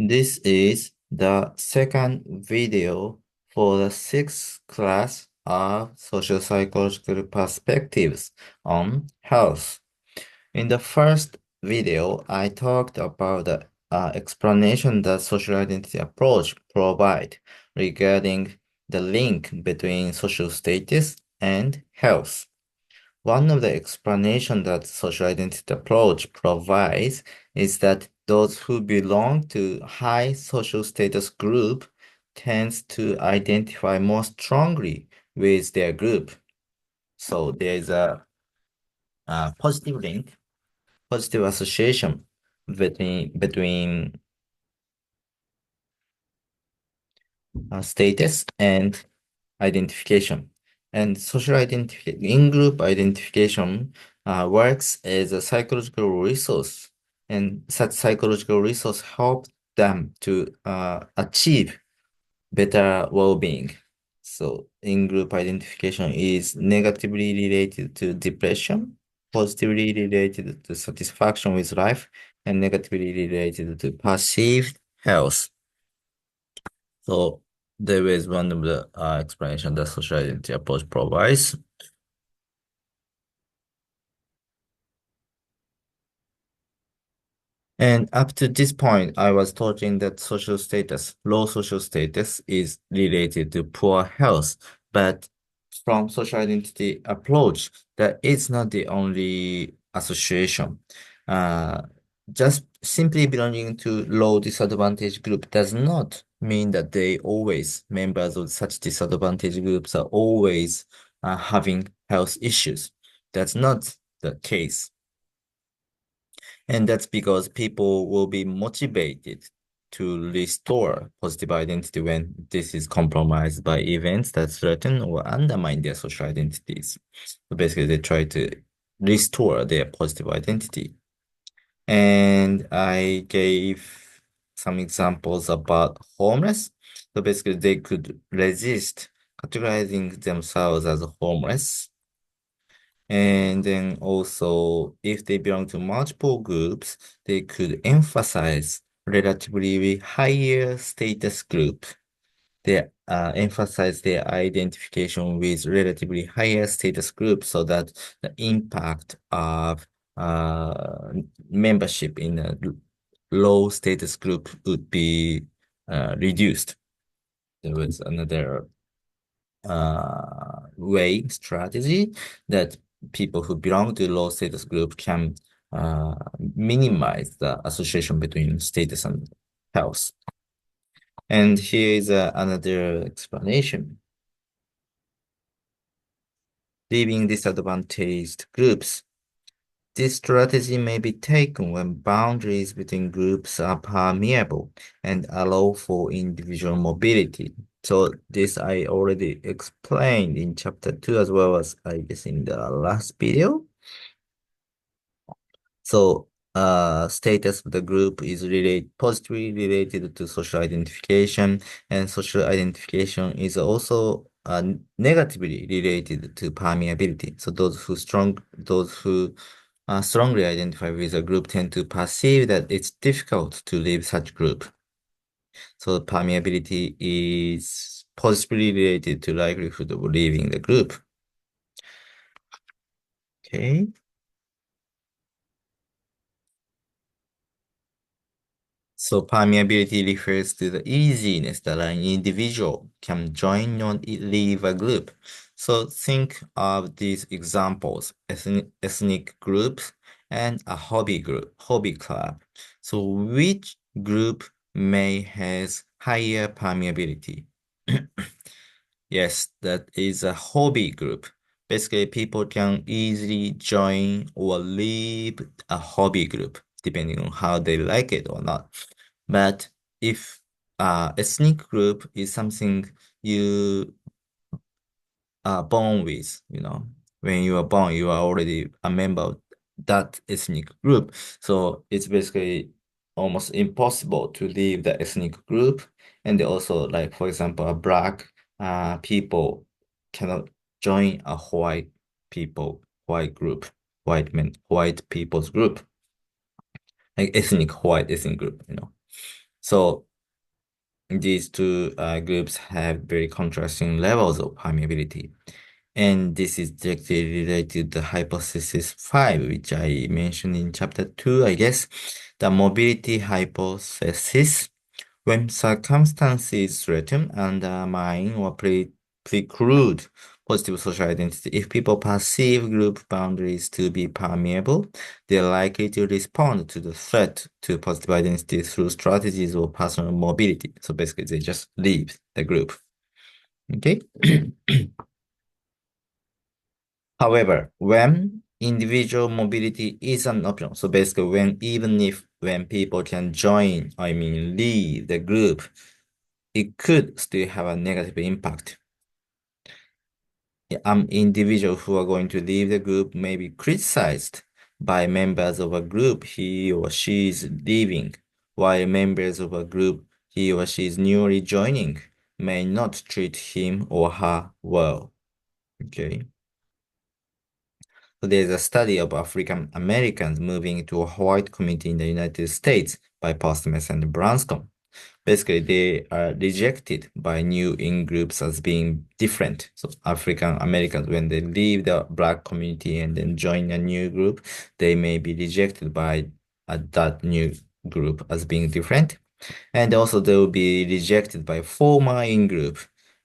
This is the second video for the sixth class of social psychological perspectives on health. In the first video, I talked about the explanation that social identity approach provide regarding the link between social status and health. One of the explanations that social identity approach provides is that those who belong to high social status group tends to identify more strongly with their group. So there is a positive link, positive association between status and identification. And social identification, in-group identification works as a psychological resource, and such psychological resource help them to achieve better well-being. So in-group identification is negatively related to depression, positively related to satisfaction with life, and negatively related to perceived health. So there is one of the explanation that social identity approach provides. And up to this point, I was talking that social status, low social status is related to poor health. But from social identity approach, that is not the only association. Uh, just simply belonging to low disadvantaged group does not mean that members of such disadvantaged groups are always having health issues. That's not the case. And that's because people will be motivated to restore positive identity when this is compromised by events that threaten or undermine their social identities. So basically, they try to restore their positive identity. And I gave some examples about homeless. So basically, they could resist categorizing themselves as homeless. And then also, if they belong to multiple groups, they could emphasize relatively higher status group. They emphasize their identification with relatively higher status group so that the impact of membership in a low status group would be reduced. There was another strategy that people who belong to low status group can uh, minimize the association between status and health. And here is another explanation. Leaving disadvantaged groups. This strategy may be taken when boundaries between groups are permeable and allow for individual mobility. So this I already explained in chapter 2 as well as I guess in the last video. So status of the group is positively related to social identification, and social identification is also negatively related to permeability. So those who strongly identify with a group tend to perceive that it's difficult to leave such group. So permeability is positively related to likelihood of leaving the group. Okay. So permeability refers to the easiness that an individual can join or leave a group. So think of these examples, ethnic groups and a hobby club. So which group may has higher permeability? Yes, that is a hobby group. Basically, people can easily join or leave a hobby group, depending on how they like it or not. But if ethnic group is something you are born with, when you are born, you are already a member of that ethnic group. So it's basically almost impossible to leave the ethnic group. And also, like, for example, a black people cannot join a white group, white people's group, like ethnic group. So these two groups have very contrasting levels of permeability. And this is directly related to hypothesis 5, which I mentioned in chapter 2, I guess. The mobility hypothesis. When circumstances threaten, undermine, or preclude positive social identity, if people perceive group boundaries to be permeable, they're likely to respond to the threat to positive identity through strategies of personal mobility. So basically, they just leave the group. Okay? However, when individual mobility is an option, so basically when people can join, I mean leave the group, it could still have a negative impact. An individual who are going to leave the group may be criticized by members of a group he or she is leaving, while members of a group he or she is newly joining may not treat him or her well. Okay. So there's a study of African Americans moving to a white community in the United States by Postmus and Branscombe. Basically, they are rejected by new in-groups as being different. So African Americans, when they leave the Black community and then join a new group, they may be rejected by that new group as being different. And also they will be rejected by former in-group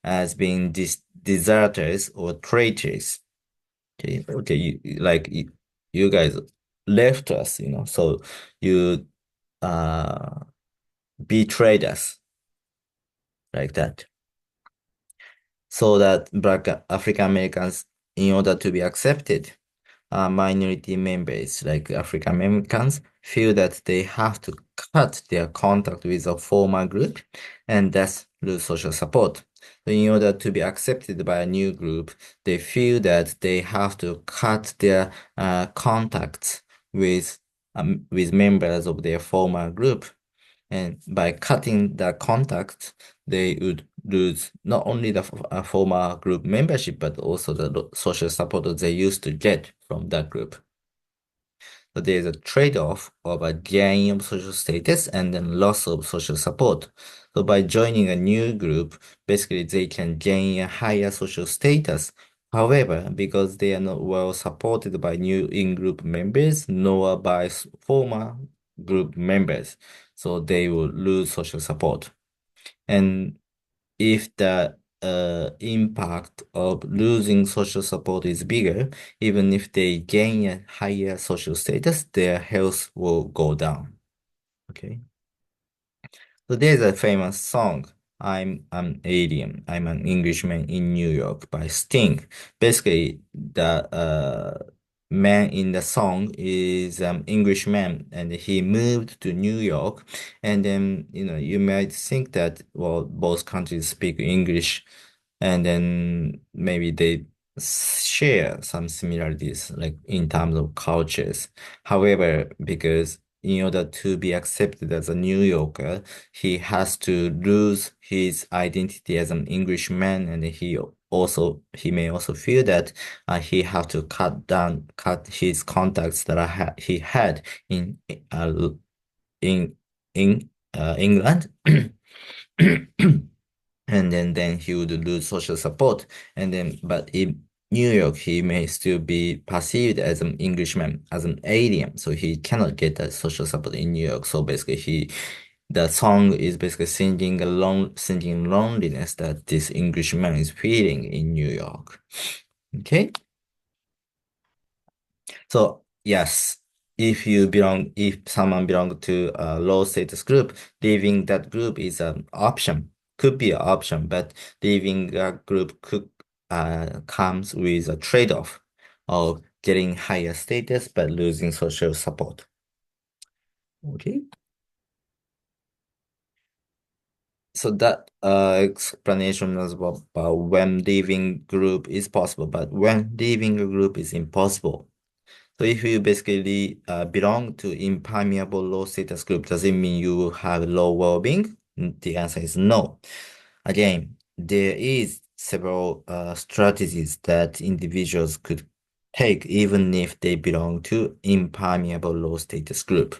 as being deserters or traitors. Okay, you guys left us, so you uh betrayed us like that. So that Black African Americans, in order to be accepted, minority members like African Americans feel that they have to cut their contact with a former group and thus lose social support. So in order to be accepted by a new group, they feel that they have to cut their contacts with members of their former group. And by cutting the contact, they would lose not only the former group membership, but also the social support that they used to get from that group. So there's a trade-off of a gain of social status and then loss of social support. So by joining a new group, basically they can gain a higher social status. However, because they are not well supported by new in-group members, nor by former group members, so they will lose social support. And if the impact of losing social support is bigger, even if they gain a higher social status, their health will go down. Okay. So there's a famous song, I'm an Alien, I'm an Englishman in New York by Sting. Basically, the man in the song is an Englishman and he moved to New York. And then, you might think that, well, both countries speak English and then maybe they share some similarities, like in terms of cultures. However, because in order to be accepted as a New Yorker, he has to lose his identity as an Englishman, and he may also feel that he have to cut his contacts that he had uh, in England. And then he would lose social support. But in New York, he may still be perceived as an Englishman, as an alien, so he cannot get that social support in New York. So basically, the song is basically singing loneliness that this Englishman is feeling in New York. Okay. So yes, if someone belong to a low status group, leaving that group is an option, could be an option, but leaving a group comes with a trade-off of getting higher status but losing social support. Okay. So that explanation was about when leaving group is possible, but when leaving a group is impossible. So if you basically belong to impermeable low status group, does it mean you have low well-being? The answer is no. Again, there is several strategies that individuals could take even if they belong to impermeable low status group.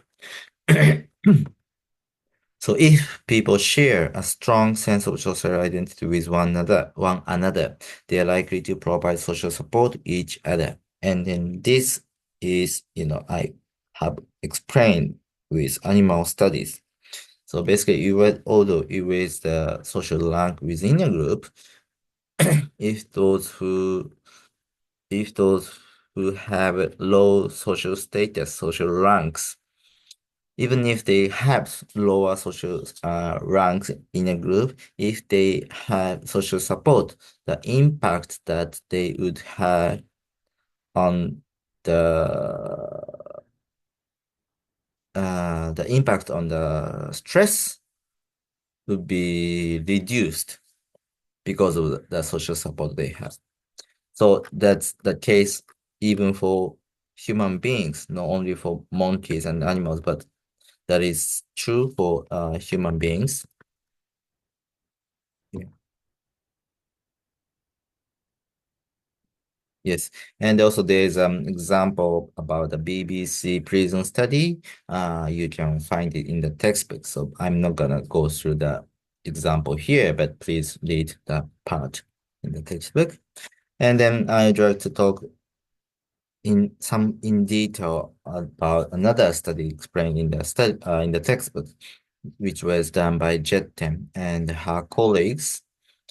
So if people share a strong sense of social identity with one another, they are likely to provide social support each other. And then this is, I have explained with animal studies. So basically, although you raise the social rank within a group, if those who if those who have low social status, social ranks, even if they have lower social ranks in a group, if they have social support, the impact that they would have on the impact on the stress would be reduced because of the social support they have. So that's the case even for human beings, not only for monkeys and animals, but that is true for human beings. Yeah. Yes, and also there's an example about the BBC prison study. You can find it in the textbook. So I'm not gonna go through the example here, but please read that part in the textbook. And then I'd like to talk in detail about another study explained in the textbook, which was done by Jetten and her colleagues.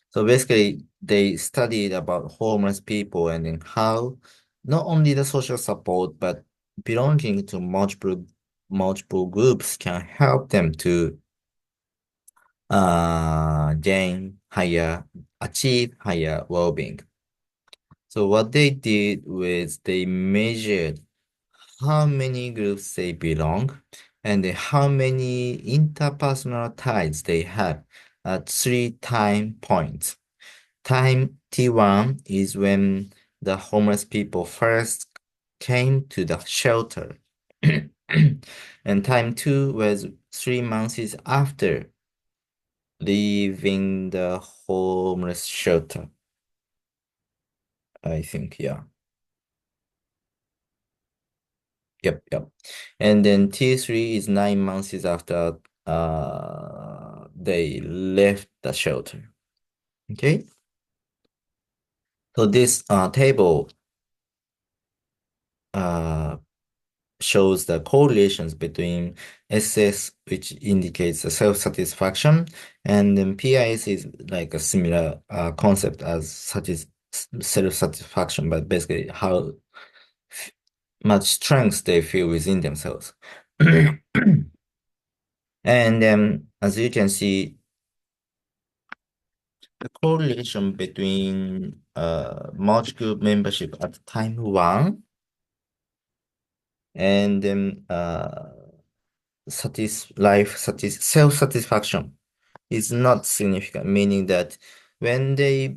So basically, they studied about homeless people and then how not only the social support, but belonging to multiple groups can help them to gain higher, achieve higher well-being. So what they did was they measured how many groups they belong and how many interpersonal ties they have at 3 time points. Time T1 is when the homeless people first came to the shelter. And time 2 was 3 months after leaving the homeless shelter, I think, yeah. Yep, yep. And then T3 is 9 months after they left the shelter. Okay? So this table uh shows the correlations between SS, which indicates the self-satisfaction, and then PIS is like a similar concept as self-satisfaction, but basically how much strength they feel within themselves. And as you can see, the correlation between multi-group membership at time 1 and then self-satisfaction is not significant, meaning that when they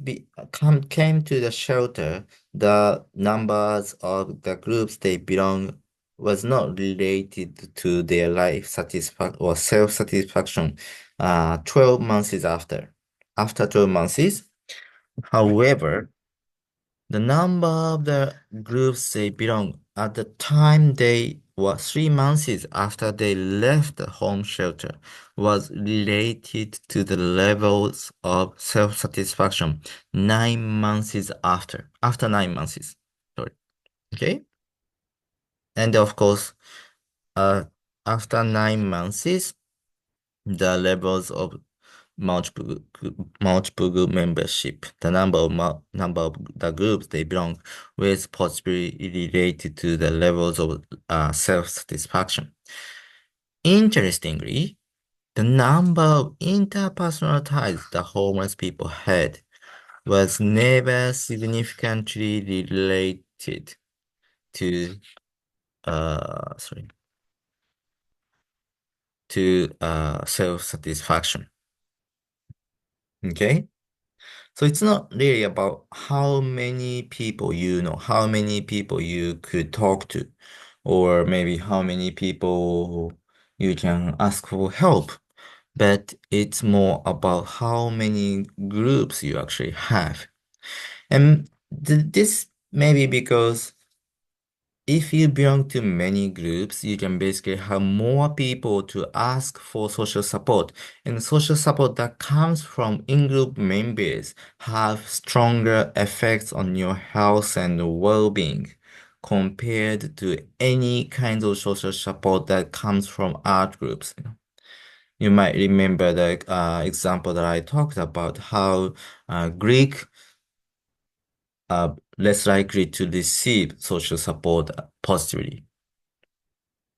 came to the shelter, the numbers of the groups they belong was not related to their life satisfaction or self-satisfaction 12 months after. After 12 months, however, the number of the groups they belong at the time they were 3 months after they left the home shelter was related to the levels of self-satisfaction 9 months after 9 months. Sorry. Okay. And of course, uh, after 9 months, the levels of multiple group membership, the number of the groups they belong with possibly related to the levels of self-satisfaction. Interestingly, the number of interpersonal ties the homeless people had was never significantly related to sorry to self-satisfaction. Okay? So it's not really about how many people you know, how many people you could talk to, or maybe how many people you can ask for help, but it's more about how many groups you actually have. And this may be because if you belong to many groups, you can basically have more people to ask for social support. And social support that comes from in-group members have stronger effects on your health and well-being compared to any kind of social support that comes from art groups. You might remember the example that I talked about, how Greek are less likely to receive social support positively.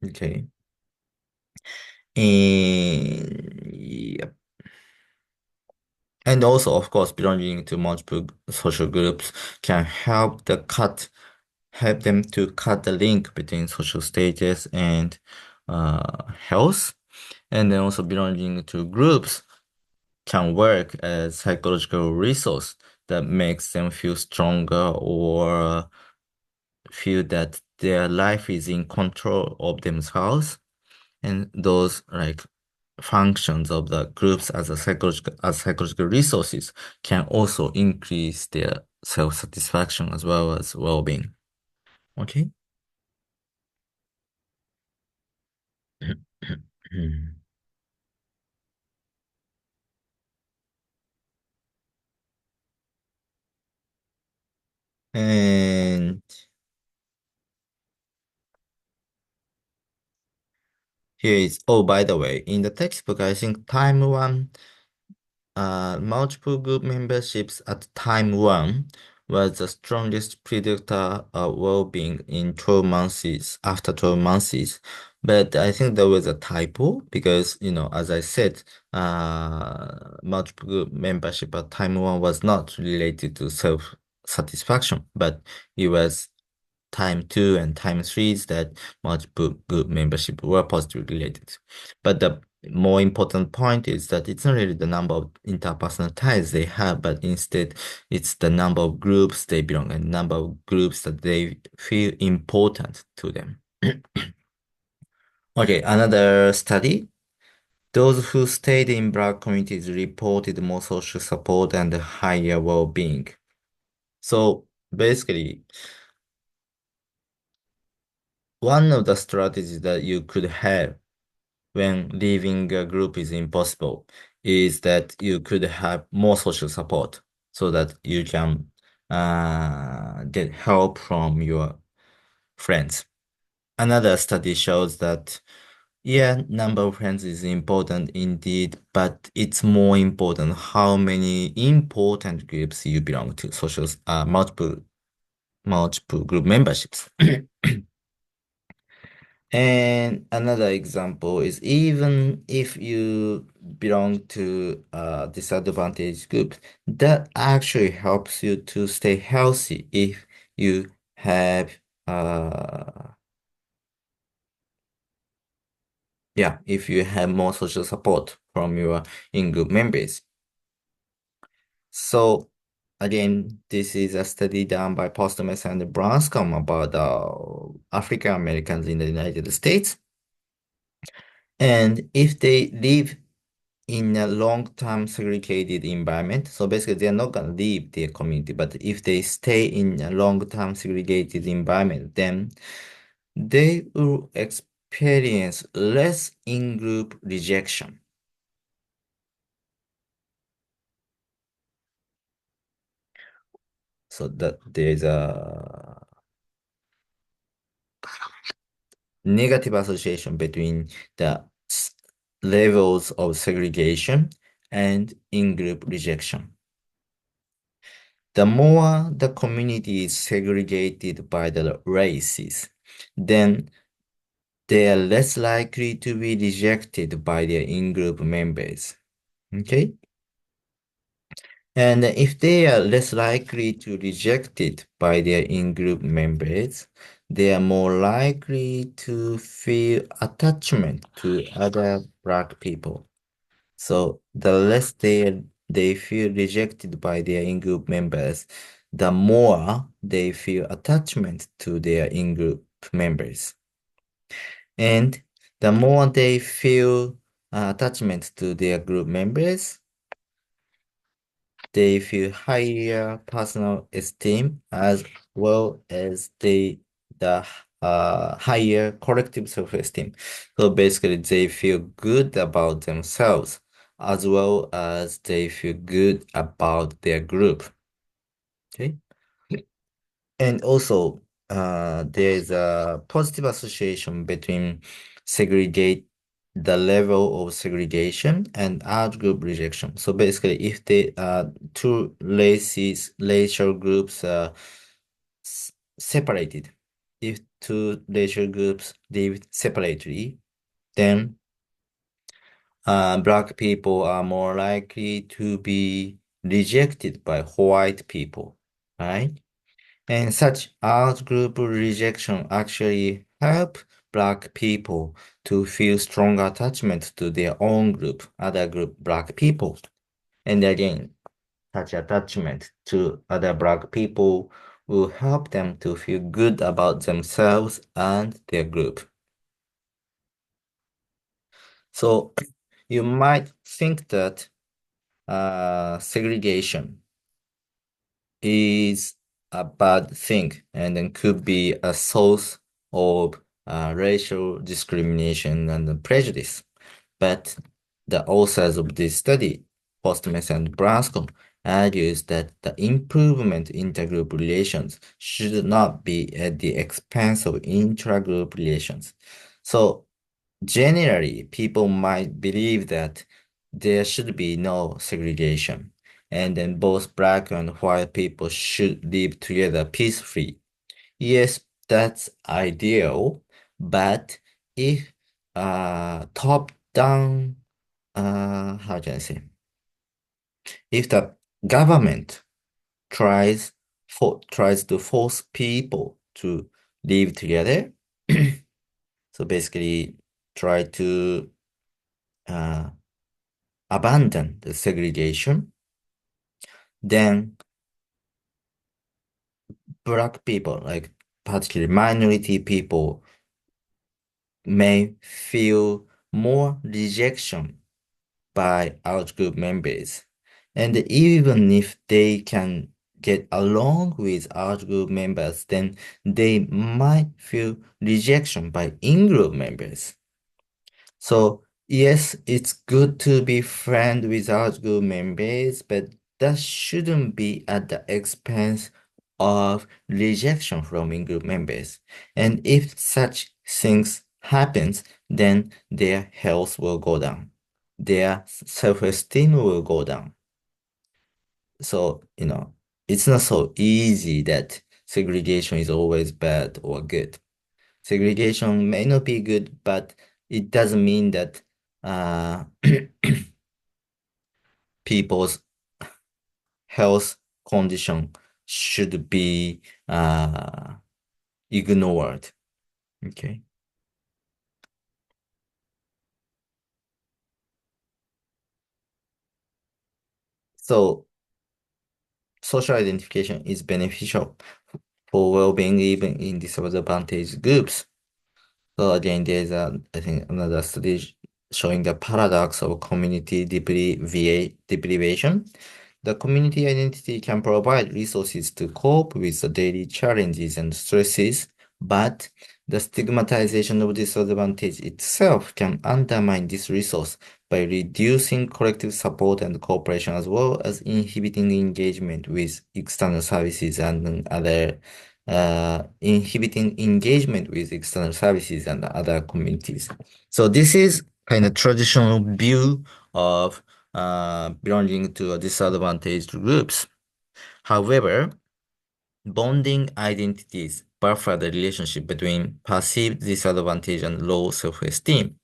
Okay. Yep. And also, of course, belonging to multiple social groups can help them to cut the link between social status and health. And then also belonging to groups can work as psychological resource that makes them feel stronger or feel that their life is in control of themselves. And those like functions of the groups as psychological resources can also increase their self-satisfaction as well as well-being. Okay. And here is, oh, by the way, in the textbook, I think time one multiple group memberships at time one was the strongest predictor of well-being in 12 months, after 12 months. But I think there was a typo because, as I said, multiple group membership at time one was not related to self-satisfaction, but it was time two and time three is that multiple group membership were positively related. But the more important point is that it's not really the number of interpersonal ties they have, but instead it's the number of groups they belong and number of groups that they feel important to them. Okay, another study. Those who stayed in Black communities reported more social support and higher well-being. So basically, one of the strategies that you could have when leaving a group is impossible is that you could have more social support so that you can get help from your friends. Another study shows that, yeah, number of friends is important indeed, but it's more important how many important groups you belong to, multiple group memberships. And another example is even if you belong to a disadvantaged group, that actually helps you to stay healthy if you have, uh, if you have more social support from your in-group members. So again, this is a study done by Postumus and Branscombe about African Americans in the United States. And if they live in a long-term segregated environment. So basically, they're not going to leave their community, but if they stay in a long-term segregated environment, then they will experience less in-group rejection. So that there's a negative association between the levels of segregation and in-group rejection. The more the community is segregated by the races, then they are less likely to be rejected by their in-group members. Okay? And if they are less likely to rejected by their in-group members, they are more likely to feel attachment to other Black people. So the less they feel rejected by their in-group members, the more they feel attachment to their in-group members. And the more they feel attachment to their group members, they feel higher personal esteem as well as the higher collective self-esteem. So basically, they feel good about themselves as well as they feel good about their group. Okay. And also, there is a positive association between segregate the level of segregation and out-group rejection. So basically, if the two racial groups are separated, if two racial groups live separately, then black people are more likely to be rejected by white people, right? And such out-group rejection actually help black people to feel strong attachment to their own group, other group black people. And again, such attachment to other black people will help them to feel good about themselves and their group. So you might think that segregation is a bad thing and then could be a source of racial discrimination and prejudice. But the authors of this study, Postmes and Branscombe, argues that the improvement in intergroup relations should not be at the expense of intragroup relations. So generally, people might believe that there should be no segregation, and then both black and white people should live together peacefully. Yes, that's ideal, but if top-down, how can I say? If the government tries to force people to live together, so basically try to uh, abandon the segregation, then black people, like particularly minority people, may feel more rejection by outgroup members. And even if they can get along with outgroup members, then they might feel rejection by in-group members. So yes, it's good to be friends with outgroup members, but that shouldn't be at the expense of rejection from in-group members. And if such things happens, then their health will go down. Their self-esteem will go down. So, it's not so easy that segregation is always bad or good. Segregation may not be good, but it doesn't mean that uh, people's health condition should be ignored. Okay. So social identification is beneficial for well-being even in disadvantaged groups. So again, there's I think another study showing the paradox of community deprivation. The community identity can provide resources to cope with the daily challenges and stresses, but the stigmatization of disadvantage itself can undermine this resource by reducing collective support and cooperation, as well as inhibiting engagement with external services and other inhibiting engagement with external services and other communities. So this is kind of traditional view of belonging to a disadvantaged groups. However, bonding identities buffer the relationship between perceived disadvantage and low self-esteem.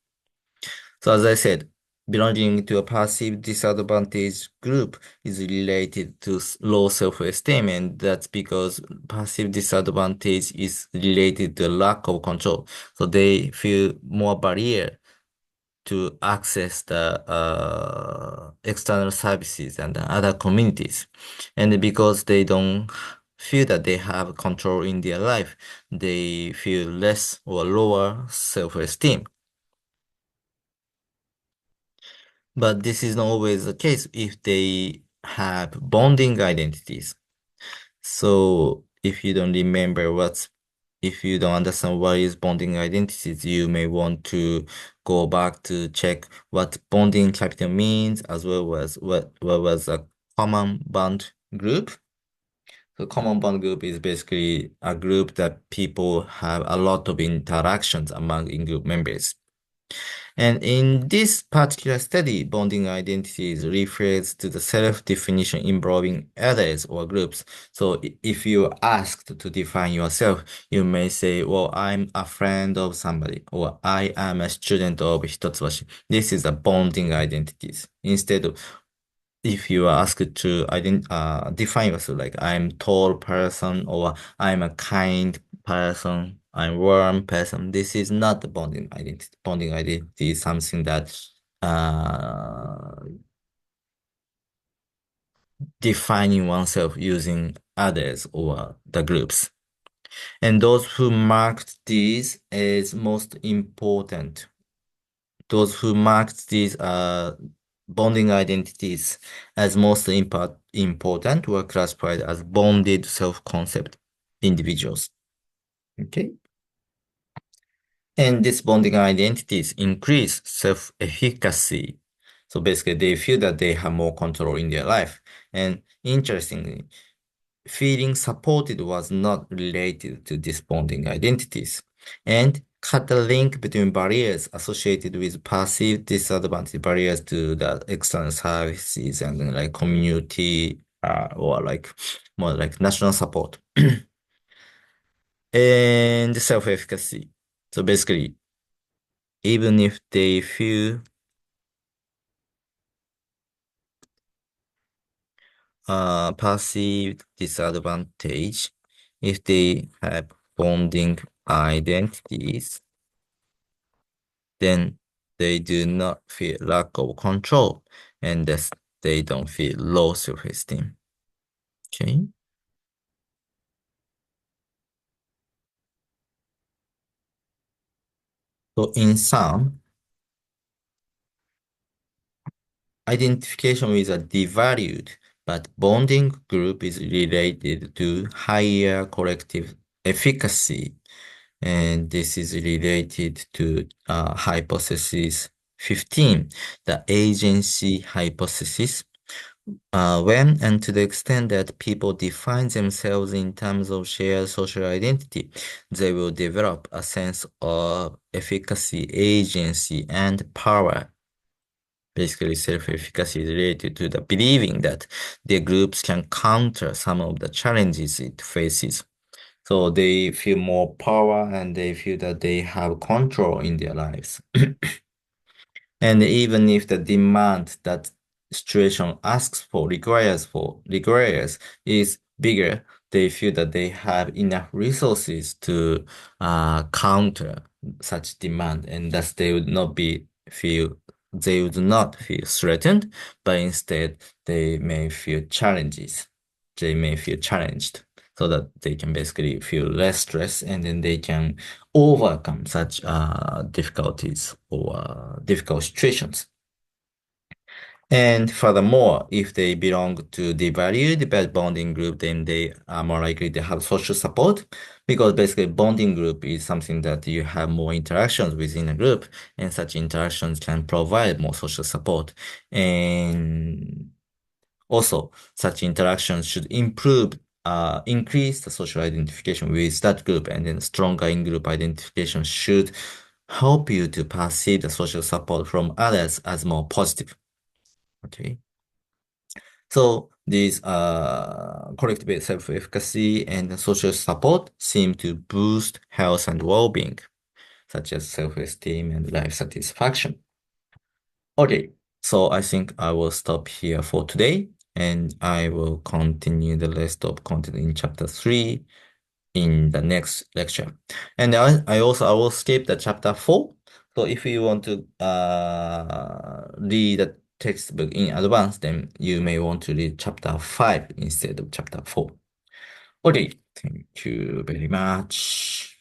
So as I said, belonging to a passive disadvantaged group is related to low self-esteem, and that's because passive disadvantage is related to lack of control. So they feel more barrier to access the external services and other communities. And because they don't feel that they have control in their life, they feel less or lower self-esteem. But this is not always the case if they have bonding identities. So if you don't remember what's if you don't understand what is bonding identities, you may want to go back to check what bonding capital means, as well as what was a common bond group. So common bond group is basically a group that people have a lot of interactions among in-group members. And in this particular study, bonding identities refers to the self-definition involving others or groups. So if you are asked to define yourself, you may say, well, I'm a friend of somebody, or I am a student of Hitotsubashi. This is a bonding identities. Instead of if you are asked to define yourself, like I'm tall person or I'm a kind person, I'm warm person, this is not the bonding identity. Bonding identity is something that uh, defining oneself using others or the groups. And those who marked these as most important, those who marked these bonding identities as most important were classified as bonded self-concept individuals. Okay. And these bonding identities increase self-efficacy. So basically, they feel that they have more control in their life. And interestingly, feeling supported was not related to these bonding identities and cut the link between barriers associated with perceived disadvantage barriers to the external services and like community or like more like national support and self-efficacy. So basically, even if they feel perceived disadvantage, if they have bonding identities, then they do not feel lack of control and thus they don't feel low self-esteem. Okay. So in sum, identification with a devalued but bonding group is related to higher collective efficacy. And this is related to hypothesis 15, the agency hypothesis. When and to the extent that people define themselves in terms of shared social identity, they will develop a sense of efficacy, agency, and power. Basically, self-efficacy is related to the believing that their groups can counter some of the challenges it faces. So they feel more power and they feel that they have control in their lives. And even if the demand that situation asks for, requires is bigger, they feel that they have enough resources to counter such demand, and thus they would not feel threatened, but instead they may feel challenges. They may feel challenged so that they can basically feel less stress and then they can overcome such difficulties or difficult situations. And furthermore, if they belong to the valued bad bonding group, then they are more likely to have social support because basically bonding group is something that you have more interactions within a group and such interactions can provide more social support. And also, such interactions should increase the social identification with that group, and then stronger in-group identification should help you to perceive the social support from others as more positive. Okay. So these collective self-efficacy and social support seem to boost health and well-being, such as self-esteem and life satisfaction. Okay, so I think I will stop here for today and I will continue the rest of content in chapter 3 in the next lecture. And I will skip the chapter 4. So if you want to read the textbook in advance, then you may want to read chapter 5 instead of chapter 4. Okay, thank you very much.